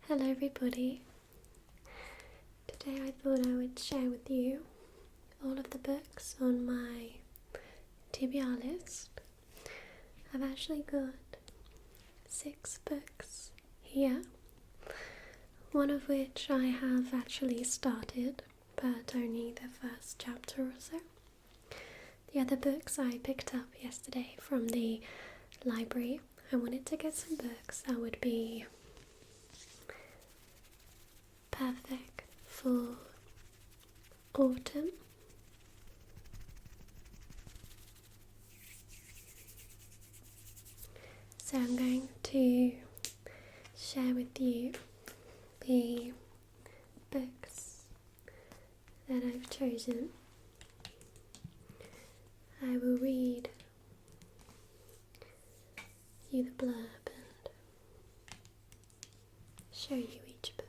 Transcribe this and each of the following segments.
Hello everybody. Today I thought I would share with you all of the books on my TBR list. I've actually got 6 books here, one of which I have actually started, but only the first chapter or so. The other books I picked up yesterday from the library. I wanted to get some books that would be perfect for autumn. So I'm going to share with you the books that I've chosen. I will read you the blurb and show you each book.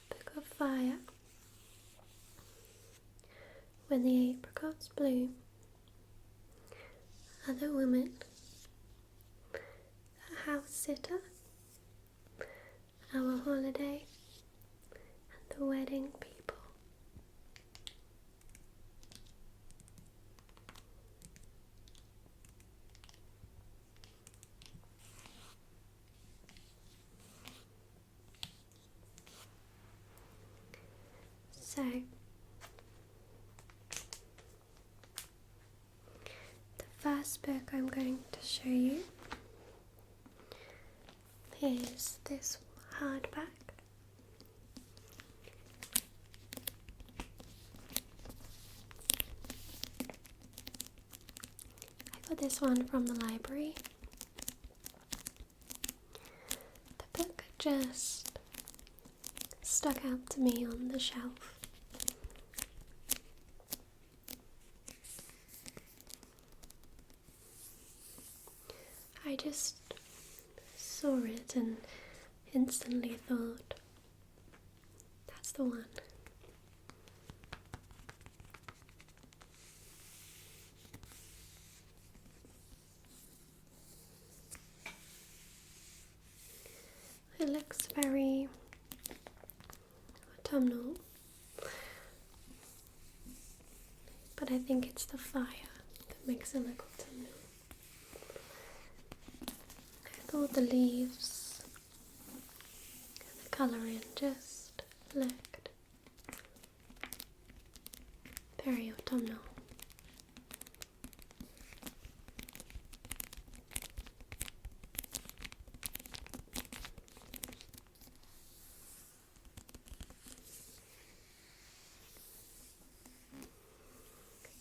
Book of Fire. When the apricots bloom, other women, the house sitter, our holiday, and the wedding people. So, the first book I'm going to show you is this hardback. I got this one from the library. The book just stuck out to me on the shelf. I just saw it and instantly thought, that's the one. It looks very autumnal, but I think it's the fire that makes it look autumnal. I thought the leaves and the colouring just looked very autumnal.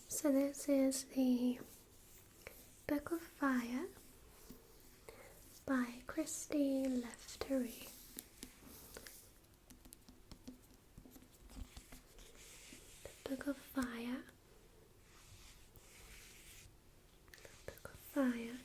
So this is the Book of Fire by Christy Leftery. The Book of Fire. The Book of Fire.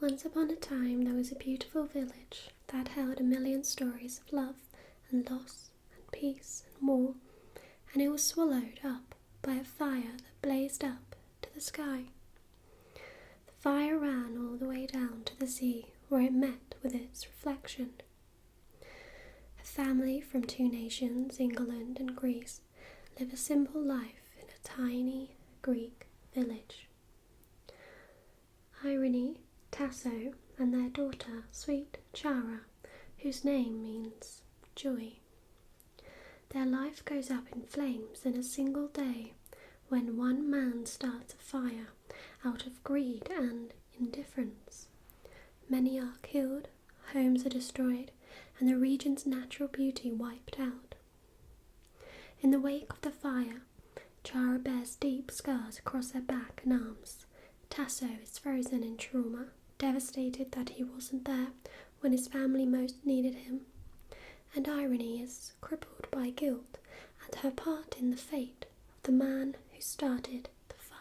Once upon a time there was a beautiful village that held a million stories of love and loss and peace and war, and it was swallowed up by a fire that blazed up to the sky. The fire ran all the way down to the sea, where it met with its reflection. A family from 2 nations, England and Greece, live a simple life in a tiny Greek village. Irene, Tasso, and their daughter, sweet Chara, whose name means joy. Their life goes up in flames in a single day when one man starts a fire out of greed and indifference. Many are killed, homes are destroyed, and the region's natural beauty wiped out. In the wake of the fire, Chara bears deep scars across her back and arms. Tasso is frozen in trauma, devastated that he wasn't there when his family most needed him. and irony is crippled by guilt at her part in the fate of the man who started the fire.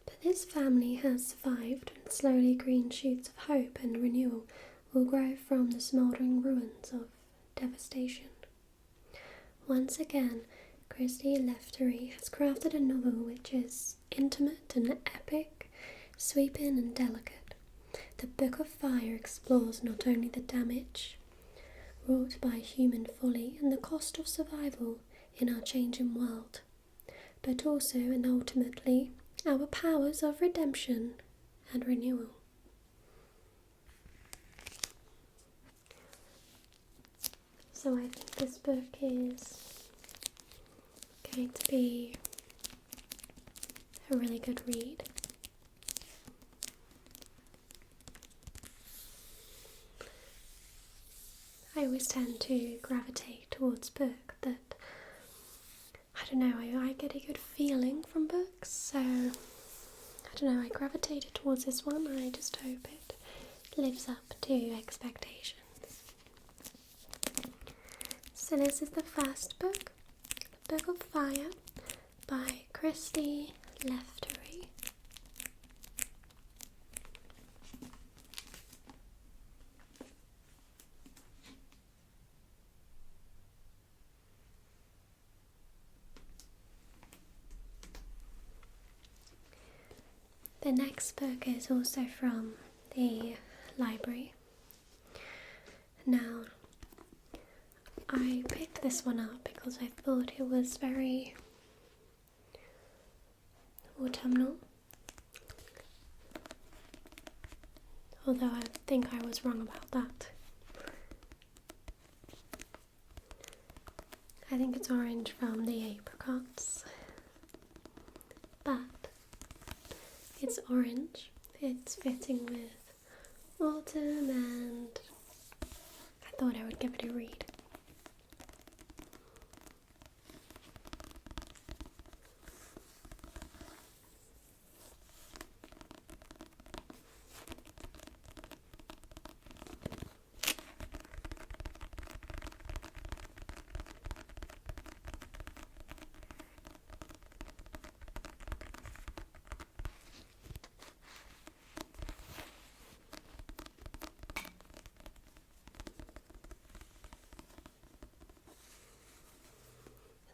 But this family has survived, and slowly green shoots of hope and renewal will grow from the smouldering ruins of devastation. Once again, Christy Leftery has crafted a novel which is intimate and epic, sweeping and delicate. The Book of Fire explores not only the damage wrought by human folly and the cost of survival in our changing world, but also and ultimately our powers of redemption and renewal. So I think this book is going to be a really good read. I always tend to gravitate towards books that, I don't know, I get a good feeling from books, so I don't know, I gravitated towards this one. I just hope it lives up to expectations. So this is the first book, The Book of Fire by Christy Leftery. The next book is also from the library. Now, I picked this one up because I thought it was very autumnal, although I think I was wrong about that. I think it's orange from the apricots, but it's orange, it's fitting with autumn, and I thought I would give it a read.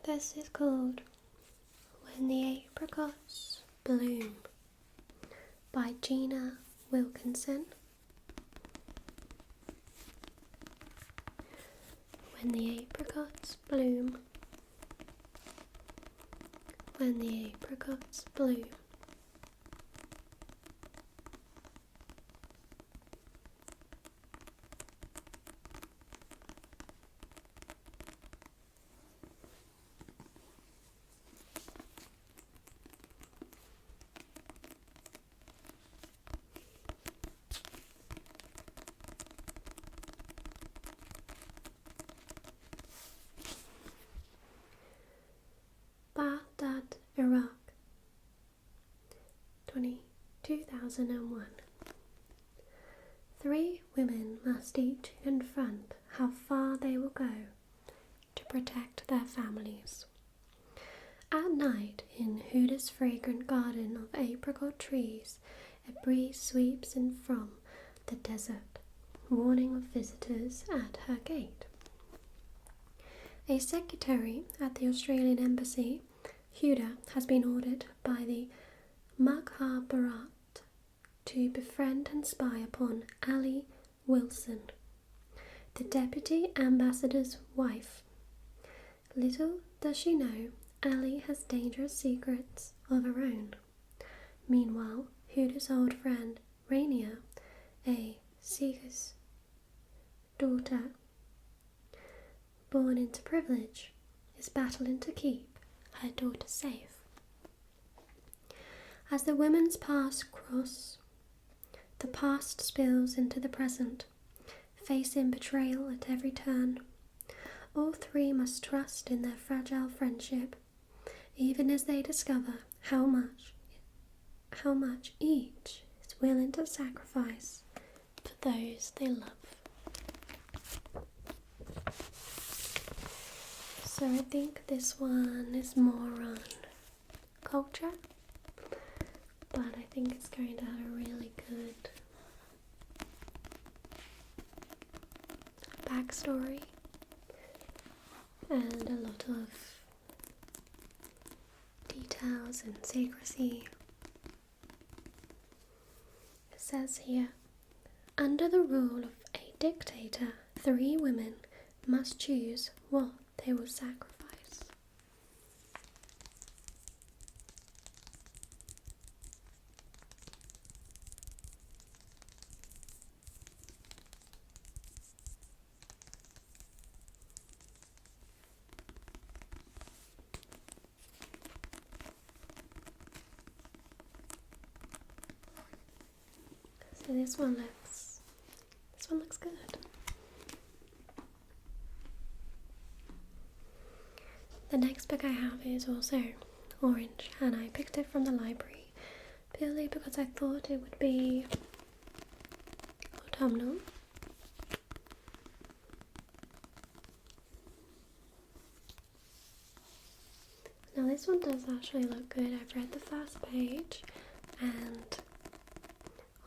This is called When the Apricots Bloom by Gina Wilkinson. When the apricots bloom. When the apricots bloom. Baghdad, Iraq, 2001. 3 women must each confront how far they will go to protect their families. At night, in Huda's fragrant garden of apricot trees, a breeze sweeps in from the desert, warning of visitors at her gate. A secretary at the Australian Embassy, Huda, has been ordered by the Mukhabarat to befriend and spy upon Ali Wilson, the deputy ambassador's wife. Little does she know, Ali has dangerous secrets of her own. Meanwhile, Huda's old friend, Rainier, a Sikh's daughter born into privilege, is battling to keep her daughter safe. As the women's paths cross, the past spills into the present, facing betrayal at every turn. All 3 must trust in their fragile friendship, even as they discover how much each is willing to sacrifice for those they love. So I think this one is more on culture, but I think it's going to have a really good backstory and a lot of details and secrecy. It says here, under the rule of a dictator, 3 women must choose what they will sacrifice. So this one looks good. The next book I have is also orange, and I picked it from the library purely because I thought it would be autumnal. Now this one does actually look good. I've read the first page and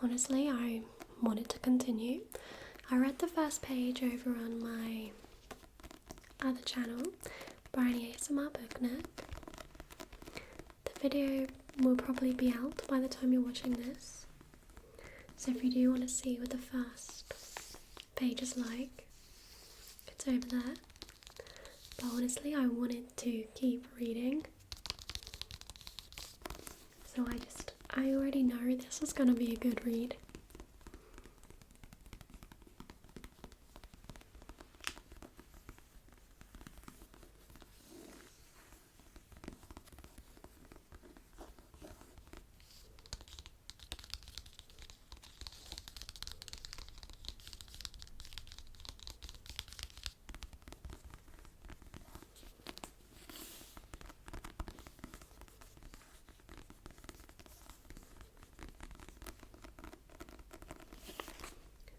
honestly I wanted to continue. I read the first page over on my other channel, Briny ASMR Book Nook. The video will probably be out by the time you're watching this, so if you do want to see what the first page is like, it's over there. But honestly I wanted to keep reading, so I already know this is going to be a good read.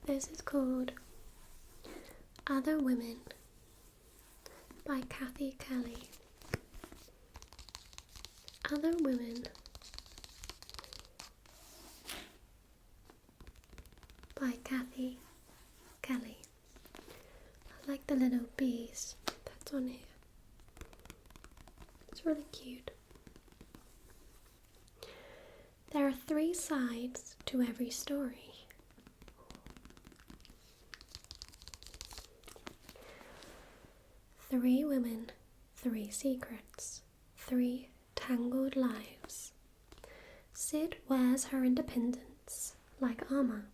This is called Other Women by Kathy Kelly. Other Women by Kathy Kelly. I like the little bees that's on here. It's really cute. There are 3 sides to every story. 3 women, 3 secrets, 3 tangled lives. Sid wears her independence like armor,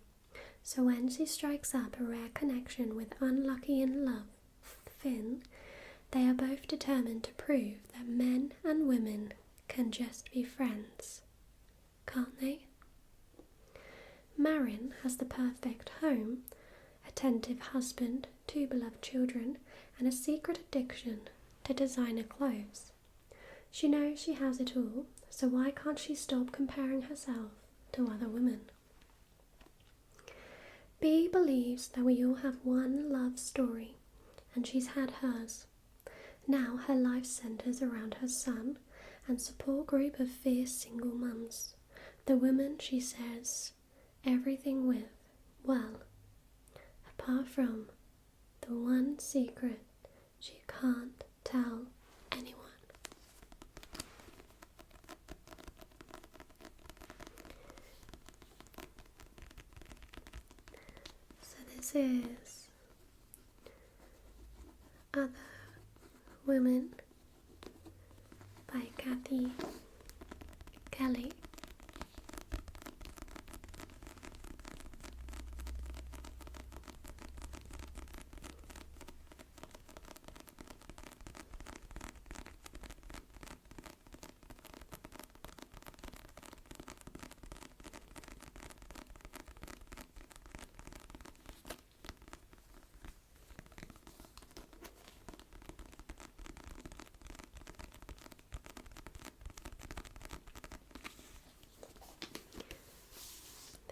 so when she strikes up a rare connection with unlucky in love Finn, they are both determined to prove that men and women can just be friends, can't they? Marin has the perfect home, attentive husband, 2 beloved children, and a secret addiction to designer clothes. She knows she has it all, so why can't she stop comparing herself to other women? Bea believes that we all have one love story, and she's had hers. Now her life centres around her son and support group of fierce single mums, the women she says everything with, well, apart from the one secret she can't tell anyone. So this is Other Women by Kathy Kelly.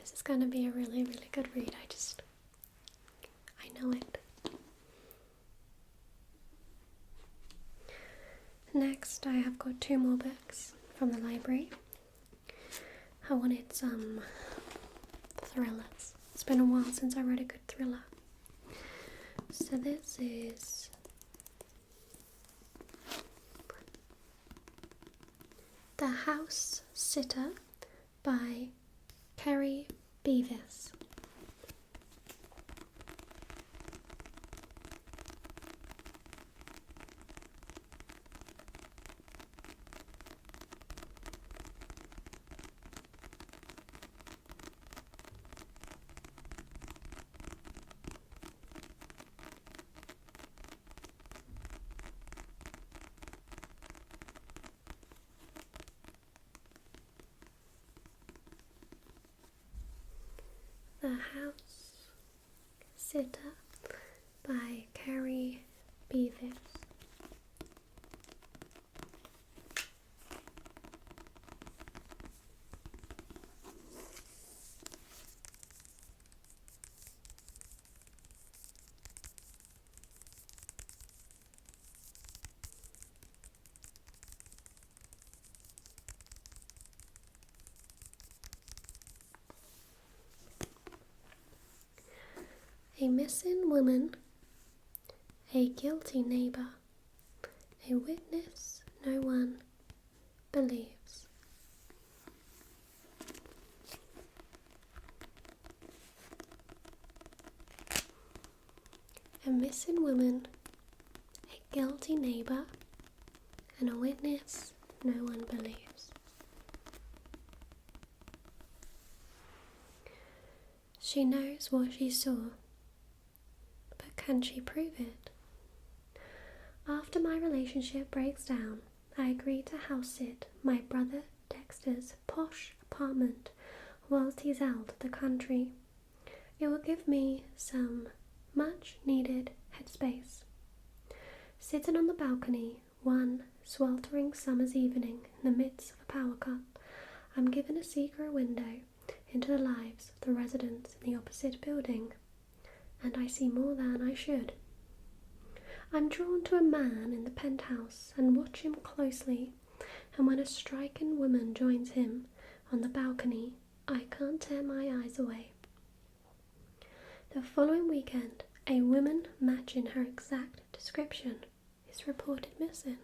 It's going to be a really, really good read. I know it. I've got 2 more books from the library. I wanted some thrillers. It's been a while since I read a good thriller. So this is The House Sitter by Kerry Beavis. The House Sitter by Kerry Beavis. A missing woman, a guilty neighbour, a witness no one believes. A missing woman, a guilty neighbour, and a witness no one believes. She knows what she saw. Can she prove it? After my relationship breaks down, I agree to house sit my brother Dexter's posh apartment whilst he's out of the country. It will give me some much needed headspace. Sitting on the balcony one sweltering summer's evening in the midst of a power cut, I'm given a secret window into the lives of the residents in the opposite building. And I see more than I should. I'm drawn to a man in the penthouse and watch him closely, and when a striking woman joins him on the balcony, I can't tear my eyes away. The following weekend, a woman matching her exact description is reported missing.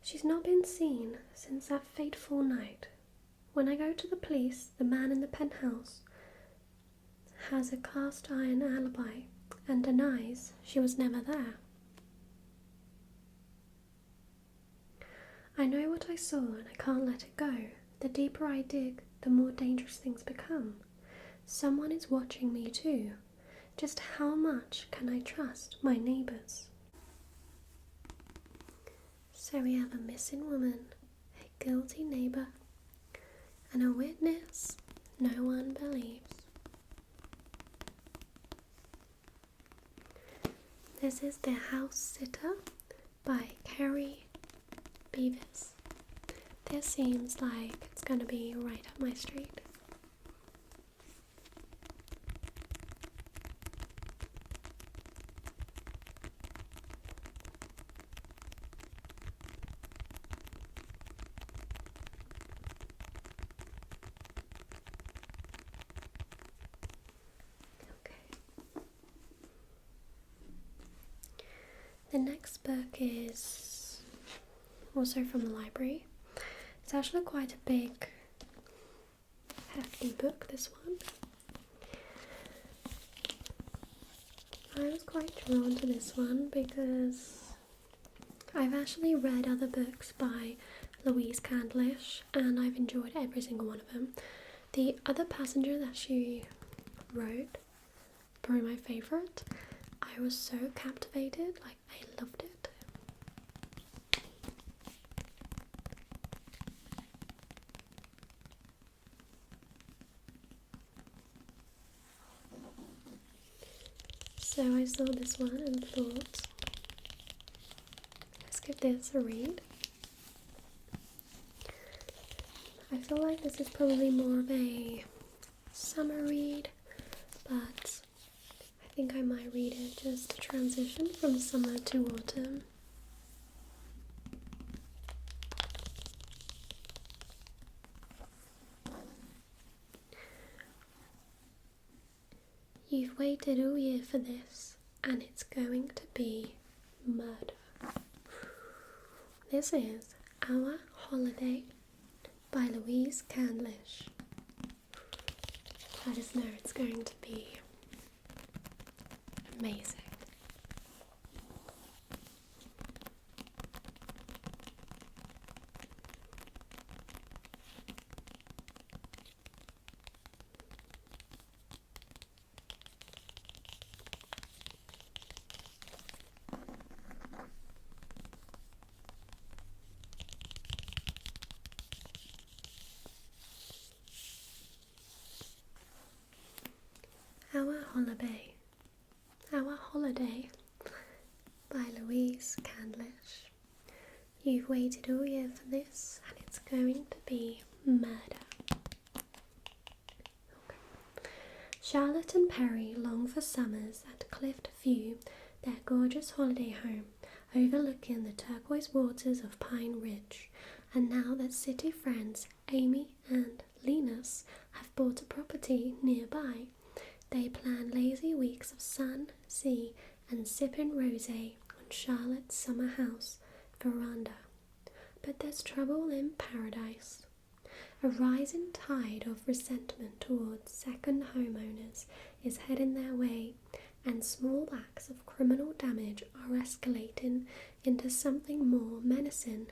She's not been seen since that fateful night. When I go to the police, the man in the penthouse has a cast iron alibi and denies she was never there. I know what I saw and I can't let it go. The deeper I dig, the more dangerous things become. Someone is watching me too. Just how much can I trust my neighbours? So we have a missing woman, a guilty neighbour, and a witness no one believes. This is The House Sitter by Kerry Beavis. This seems like it's going to be right up my street. The next book is also from the library. It's actually quite a big, hefty book, this one. I was quite drawn to this one because I've actually read other books by Louise Candlish and I've enjoyed every single one of them. The Other Passenger that she wrote, probably my favourite. I was so captivated, like I loved it. So I saw this one and thought, let's give this a read. I feel like this is probably more of a summer read, but I think I might read it just to transition from summer to autumn. You've waited all year for this, and it's going to be murder. This is Our Holiday by Louise Candlish. I just know it's going to be amazing. Our Holiday by Louise Candlish. You've waited all year for this, and it's going to be murder. Okay. Charlotte and Perry long for summers at Clift View, their gorgeous holiday home, overlooking the turquoise waters of Pine Ridge. And now that city friends Amy and Linus have bought a property nearby, they plan lazy weeks of sun, sea, and sipping rosé on Charlotte's summer house veranda. But there's trouble in paradise. A rising tide of resentment towards second homeowners is heading their way, and small acts of criminal damage are escalating into something more menacing.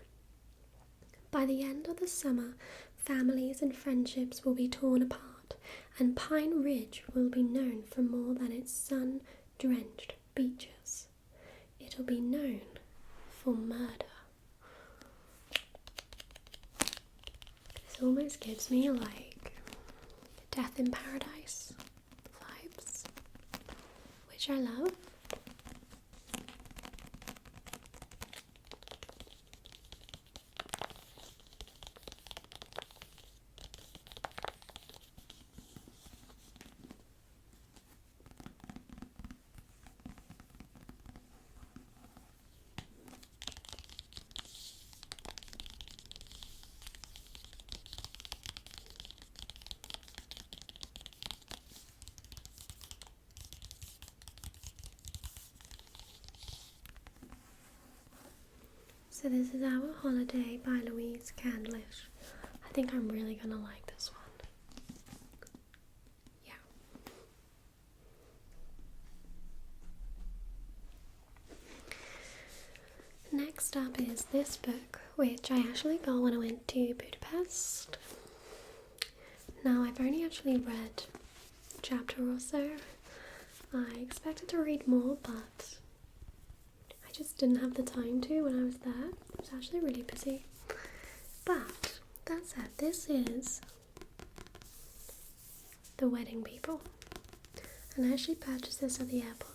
By the end of the summer, families and friendships will be torn apart, and Pine Ridge will be known for more than its sun-drenched beaches. It'll be known for murder. This almost gives me like Death in Paradise vibes, which I love. So this is Our Holiday by Louise Candlish. I think I'm really gonna like this one. Yeah. Next up is this book, which I actually got when I went to Budapest. Now, I've only actually read a chapter or so. I expected to read more, but I just didn't have the time to when I was there. I was actually really busy. But that said, this is The Wedding People. And I actually purchased this at the airport.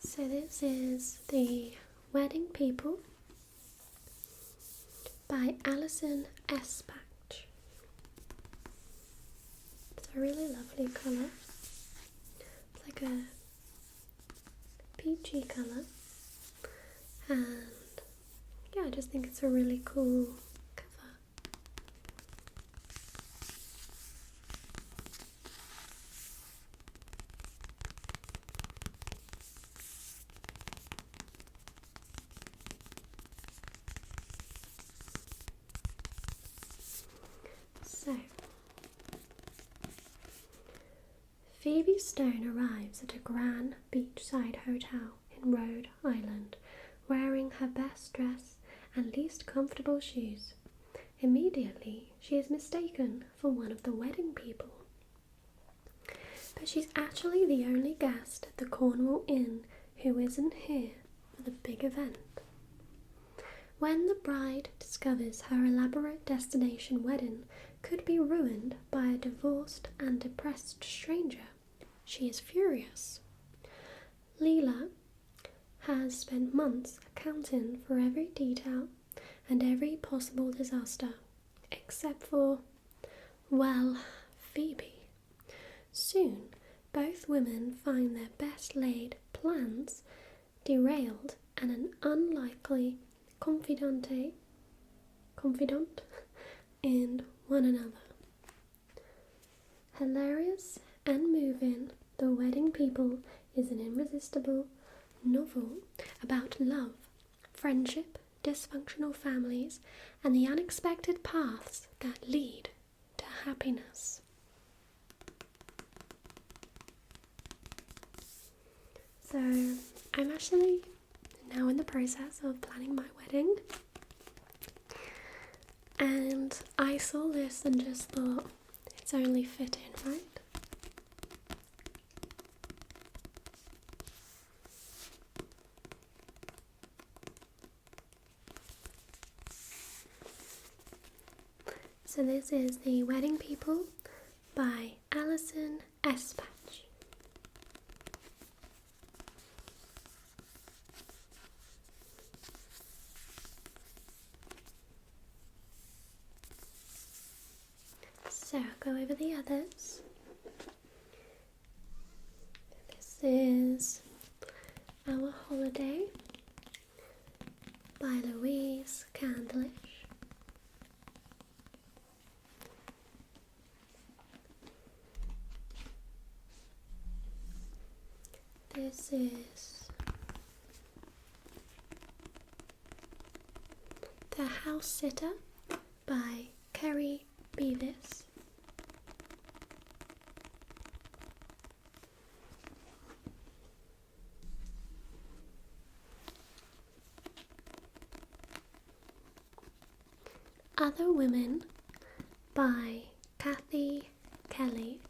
So this is The Wedding People by Alison S. Batch. It's a really lovely colour. It's like a peachy colour. And yeah, I just think it's a really cool cover. So, Phoebe Stone arrives at a grand beachside hotel in Rhode Island, wearing her best dress and least comfortable shoes. Immediately, she is mistaken for one of the wedding people. But she's actually the only guest at the Cornwall Inn who isn't here for the big event. When the bride discovers her elaborate destination wedding could be ruined by a divorced and depressed stranger, she is furious. Leela has spent months accounting for every detail and every possible disaster, except for, well, Phoebe. Soon, both women find their best laid plans derailed and an unlikely confidant in one another. Hilarious and moving, The Wedding People is an irresistible novel about love, friendship, dysfunctional families, and the unexpected paths that lead to happiness. So, I'm actually now in the process of planning my wedding, and I saw this and just thought it's only fitting, right? So this is The Wedding People by Alison Espach. So I'll go over the others. This is Our Holiday by Louise Candlish. This is The House Sitter by Kerry Beavis. Other Women by Kathy Kelly.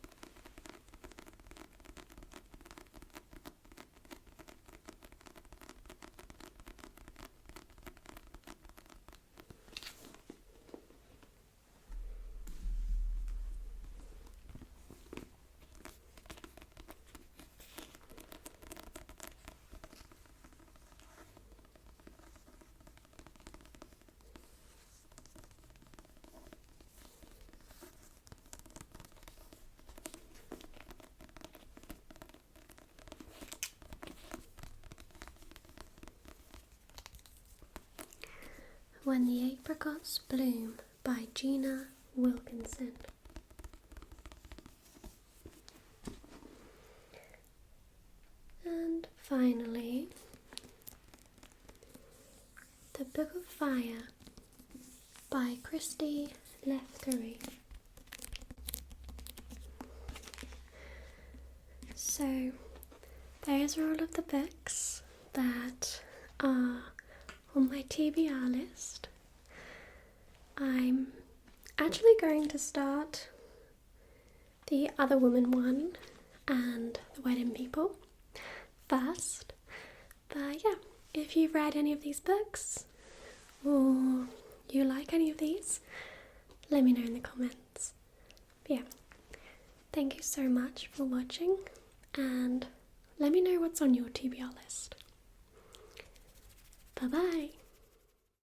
When the Apricots Bloom by Gina Wilkinson. And finally, The Book of Fire by Christy Lefkery. So, those are all of the books that are on my TBR list. I'm actually going to start the Other Woman one and The Wedding People first. But yeah, if you've read any of these books or you like any of these, let me know in the comments. But yeah, thank you so much for watching, and let me know what's on your TBR list. Bye bye!